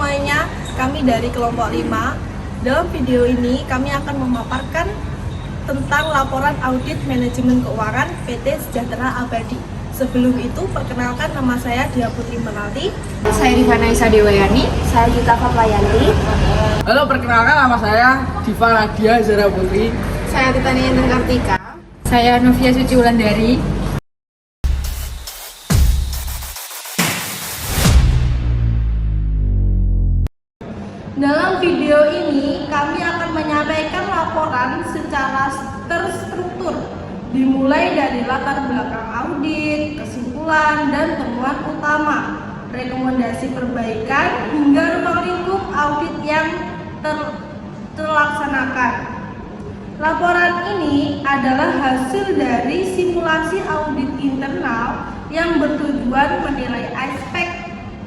semuanya, kami dari kelompok 5. Dalam video ini kami akan memaparkan tentang laporan audit manajemen keuangan PT Sejahtera Abadi. Sebelum itu, perkenalkan nama saya Dia Putri Menalti. Saya Rifana Isa Dewayani. Saya Gita Faplayanti. Halo, perkenalkan nama saya Diva Nadia Zara Putri. Saya Titania Intan Kartika. Saya Novia Suci Wulandari. Dalam video ini, kami akan menyampaikan laporan secara terstruktur, dimulai dari latar belakang audit, kesimpulan, dan temuan utama, rekomendasi perbaikan, hingga ruang lingkup audit yang terlaksanakan. Laporan ini adalah hasil dari simulasi audit internal yang bertujuan menilai aspek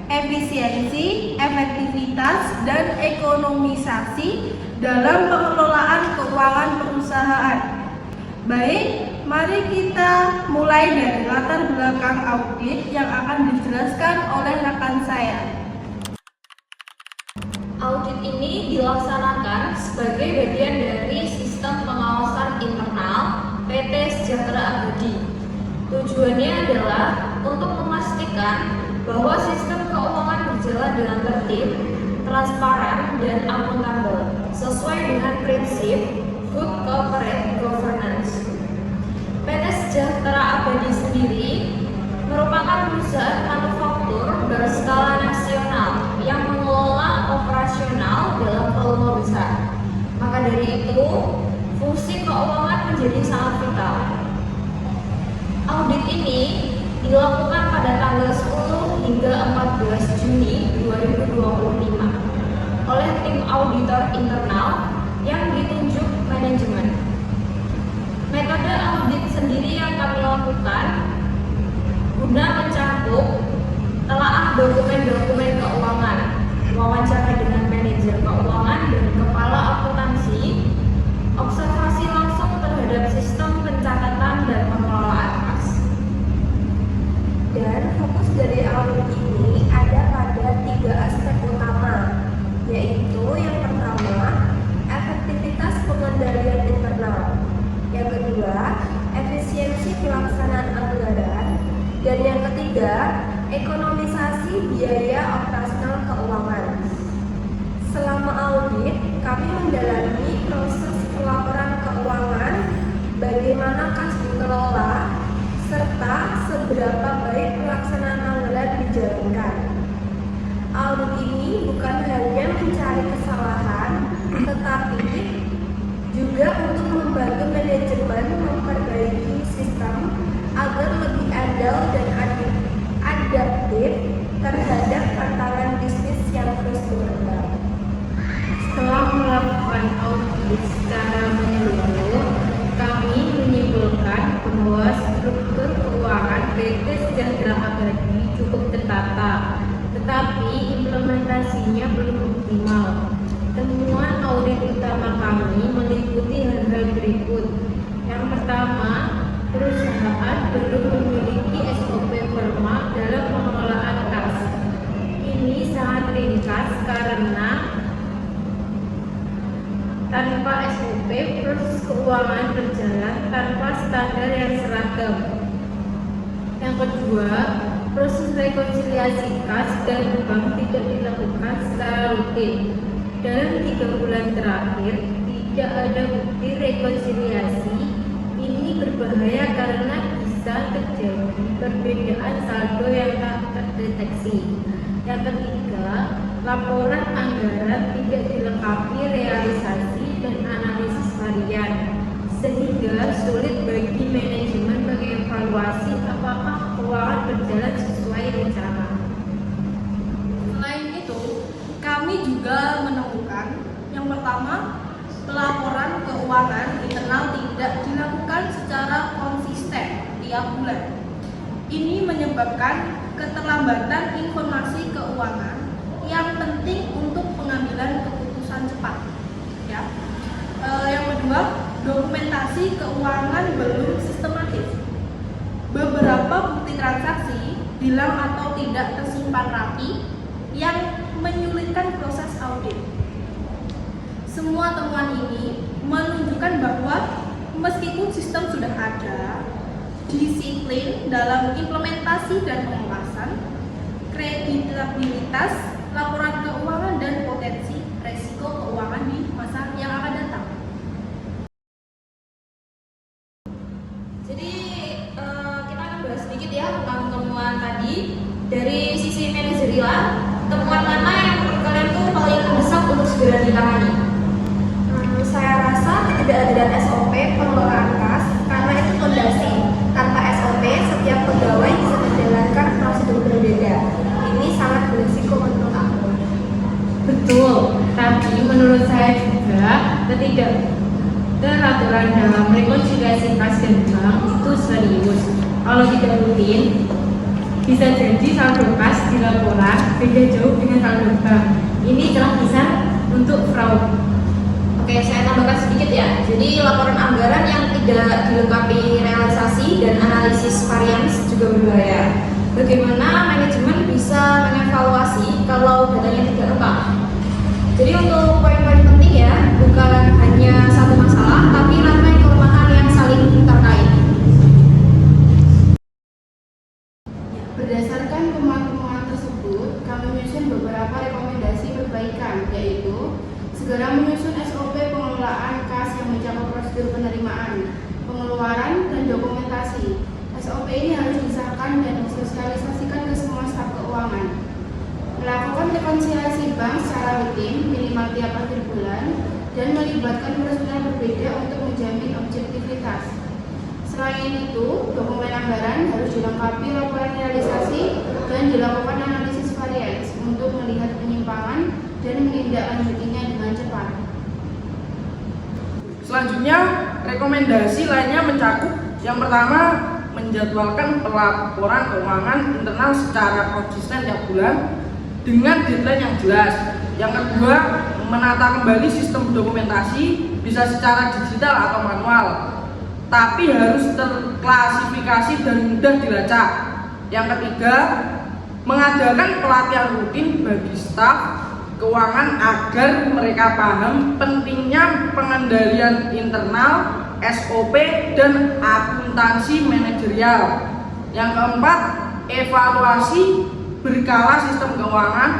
efisiensi, efektivitas, dan ekonomisasi dalam pengelolaan keuangan perusahaan. Baik, mari kita mulai dari latar belakang audit yang akan dijelaskan oleh rekan saya. Audit ini dilaksanakan sebagai bagian dari sistem pengawasan internal PT Sejahtera Abadi. Tujuannya adalah untuk memastikan bahwa sistem keuangan berjalan dengan tertib, transparan, dan akuntabel sesuai dengan prinsip Good Corporate Governance. PT Sejahtera Abadi sendiri merupakan perusahaan manufaktur berskala nasional yang mengelola operasional dalam volume besar. Maka dari itu, fungsi keuangan menjadi sangat vital. Audit ini dilakukan pada tanggal 10 hingga 14 Juni 2025 oleh tim auditor internal yang ditunjuk manajemen. Metode audit sendiri yang kami lakukan guna mencakup telaah dokumen-dokumen keuangan, wawancara dengan manajer keuangan dan kepala akuntansi, observasi langsung terhadap sistem pencatatan dan pengelolaan kas. Dan fokus dari audit ini ada pada 3 aspek utama, yaitu yang pertama, efektivitas pengendalian internal, yang kedua, efisiensi pelaksanaan anggaran, dan yang ketiga, ekonomisasi biaya operasional keuangan. Selama audit, kami mendalami proses pelaporan keuangan, bagaimana kas dikelola, serta seberapa baik pelaksanaan anggaran dijalankan. Audit ini bukan hanya mencari kesalahan, tetapi juga untuk membantu manajemen memperbaiki sistem agar lebih andal dan adaptif terhadap tantangan bisnis yang terus berkembang. Setelah melakukan audit secara menyeluruh, kami menyimpulkan bahwa struktur keuangan PT Sejahtera Abadi cukup tertata, tetapi implementasinya belum optimal. Temuan audit utama kami meliputi hal-hal berikut. Yang pertama, perusahaan belum memiliki SOP formal dalam pengelolaan kas. Ini sangat ringkas karena tanpa SOP, proses keuangan berjalan tanpa standar yang seragam. Yang kedua, proses rekonsiliasi kas dan bank tidak dilakukan secara rutin. Dalam 3 bulan terakhir, tidak ada bukti rekonsiliasi. Ini berbahaya karena bisa terjadi perbedaan saldo yang tak terdeteksi. Yang ketiga, laporan anggaran tidak dilengkapi realisasi dan analisis harian, sehingga sulit bagi manajemen mengevaluasi apakah keuangan berjalan sesuai rencana. Selain itu, kami juga menemukan yang pertama, pelaporan keuangan internal tidak dilakukan secara konsisten tiap bulan. Ini menyebabkan keterlambatan informasi keuangan yang penting untuk pengambilan keputusan cepat. Ya. Yang kedua, dokumentasi keuangan belum sistematis. Beberapa bukti transaksi hilang atau tidak tersimpan rapi yang menyulitkan menjalankan proses audit. Semua temuan ini menunjukkan bahwa meskipun sistem sudah ada, disiplin dalam implementasi dan pengawasan, kreditabilitas laporan keuangan dan potensi resiko keuangan di masa yang akan datang. Jadi kita akan bahas sedikit ya tentang temuan tadi. Dari sisi manajerial, temuan mana yang menurut kalian tuh paling mendesak untuk segera ditangani? Saya rasa ketidakadilan SOP pengelolaan kas karena itu fondasi. Tanpa SOP, setiap pegawai bisa menjalankan prosedur berbeda. Ini sangat berisiko menurut aku. Betul, tapi menurut saya juga ketidakteraturan dalam rekonsiliasi kas dan bank itu serius. Kalau tidak rutin, bisa jadi saldo kas di laporan beda jauh dengan saldo bank. Ini celah besar untuk fraud. Oke, saya tambahkan sedikit ya. Jadi laporan anggaran yang tidak dilengkapi realisasi dan analisis varians juga berbahaya. Bagaimana manajemen bisa mengevaluasi kalau datanya tidak lengkap? Jadi untuk poin-poin penting ya, bukan hanya satu masalah, tapi rantai kelemahan yang saling terkait. Berdasarkan temuan-temuan tersebut, kami menyusun beberapa rekomendasi perbaikan, yaitu segera menyusun SOP pengelolaan kas yang mencakup prosedur penerimaan, pengeluaran, dan dokumentasi. SOP ini harus disahkan dan disosialisasikan ke semua staf keuangan. Melakukan rekonsiliasi bank secara rutin, minimal tiap akhir bulan, dan melibatkan personel berbeda untuk menjamin objektivitas. Selain itu, dokumen anggaran harus dilengkapi laporan realisasi dan dilakukan analisis varians untuk melihat penyimpangan dan menindaklanjutinya dengan cepat. Selanjutnya, rekomendasi lainnya mencakup yang pertama, menjadwalkan pelaporan keuangan internal secara konsisten tiap bulan dengan deadline yang jelas. Yang kedua, menata kembali sistem dokumentasi bisa secara digital atau manual, tapi harus terklasifikasi dan mudah dilacak. Yang ketiga, mengadakan pelatihan rutin bagi staf keuangan agar mereka paham pentingnya pengendalian internal, SOP, dan akuntansi manajerial. Yang keempat, evaluasi berkala sistem keuangan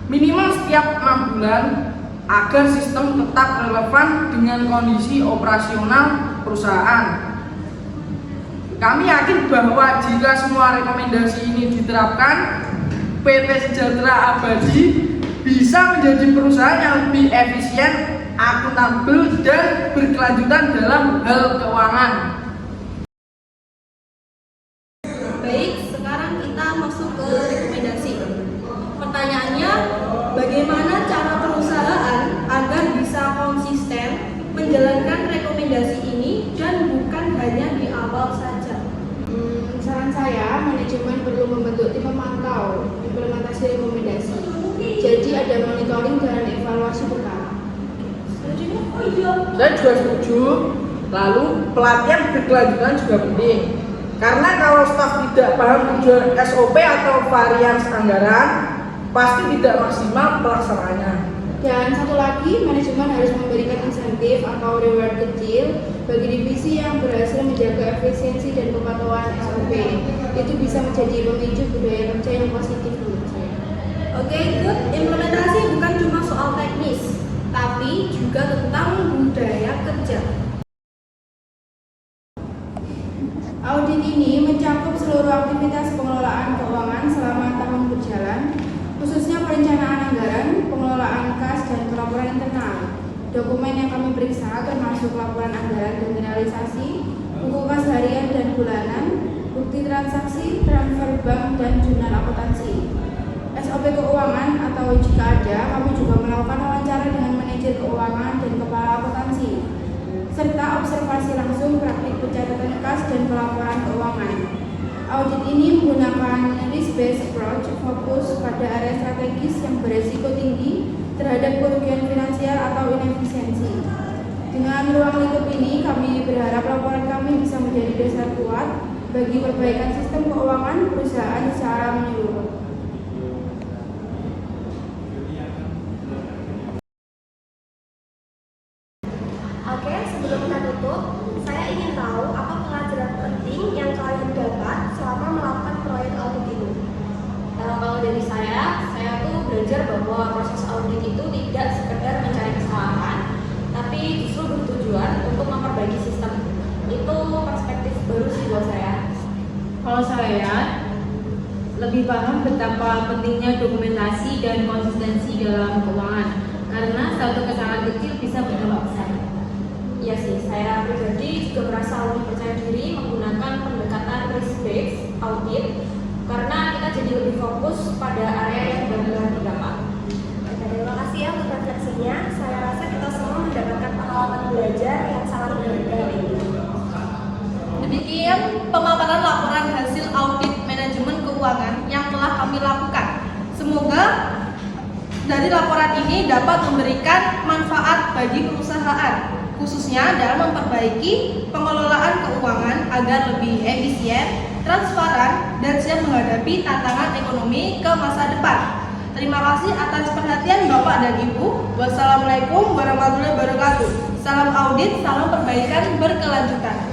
minimal setiap 6 bulan agar sistem tetap relevan dengan kondisi operasional perusahaan. Kami yakin bahwa jika semua rekomendasi ini diterapkan, PT Sejahtera Abadi bisa menjadi perusahaan yang lebih efisien, akuntabel, dan berkelanjutan dalam hal keuangan. Baik, sekarang kita masuk ke rekomendasi. Pertanyaannya, bagaimana cara perusahaan agar bisa konsisten menjalankan rekomendasi ini dan bukan hanya di awal saja? Saran saya, manajemen perlu membentuk tim pemantau implementasi rekomendasi. Jadi ada monitoring dan evaluasi berkala. Saya juga setuju. Lalu pelatihan berkelanjutan juga penting. Karena kalau staf tidak paham tujuan SOP atau varians anggaran, pasti tidak maksimal pelaksanaannya. Dan satu lagi, manajemen harus memberikan insentif atau reward kecil bagi divisi yang berhasil menjaga efisiensi dan kepatuhan SOP. Itu bisa menjadi pemicu budaya kerja yang positif menurut saya. Oke, good. Implementasi bukan cuma soal teknis, tapi juga tentang budaya kerja. Audit ini mencakup seluruh aktivitas pengelolaan keuangan selama tahun berjalan, khususnya perencanaan anggaran, pengelolaan kas, dan pelaporan internal. Dokumen yang kami periksa termasuk laporan anggaran dan realisasi, buku kas harian dan bulanan, bukti transaksi, transfer bank, dan jurnal akuntansi. SOP keuangan atau jika ada, kami juga melakukan wawancara dengan manajer keuangan dan kepala akuntansi, serta observasi langsung praktik pencatatan kas dan pelaporan keuangan. Audit ini menggunakan risk-based approach, fokus pada area strategis yang beresiko tinggi terhadap kerugian finansial atau inefisiensi. Dengan ruang lingkup ini, kami berharap laporan kami bisa menjadi dasar kuat bagi perbaikan sistem keuangan perusahaan secara menyeluruh. saya lebih paham betapa pentingnya dokumentasi dan konsistensi dalam keuangan, karena satu kesalahan kecil bisa berdampak besar. Iya sih, saya pribadi juga merasa lebih percaya diri menggunakan pendekatan risk-based audit karena kita jadi lebih fokus pada area yang benar-benar berdampak. Terima kasih ya untuk refleksinya. Saya rasa kita semua mendapatkan pengalaman belajar yang sangat berharga hari ini. Demikian pemaparan laporan hasil audit manajemen keuangan yang telah kami lakukan. Semoga dari laporan ini dapat memberikan manfaat bagi perusahaan, khususnya dalam memperbaiki pengelolaan keuangan agar lebih efisien, transparan, dan siap menghadapi tantangan ekonomi ke masa depan. Terima kasih atas perhatian Bapak dan Ibu. Wassalamualaikum warahmatullahi wabarakatuh. Salam audit, salam perbaikan berkelanjutan.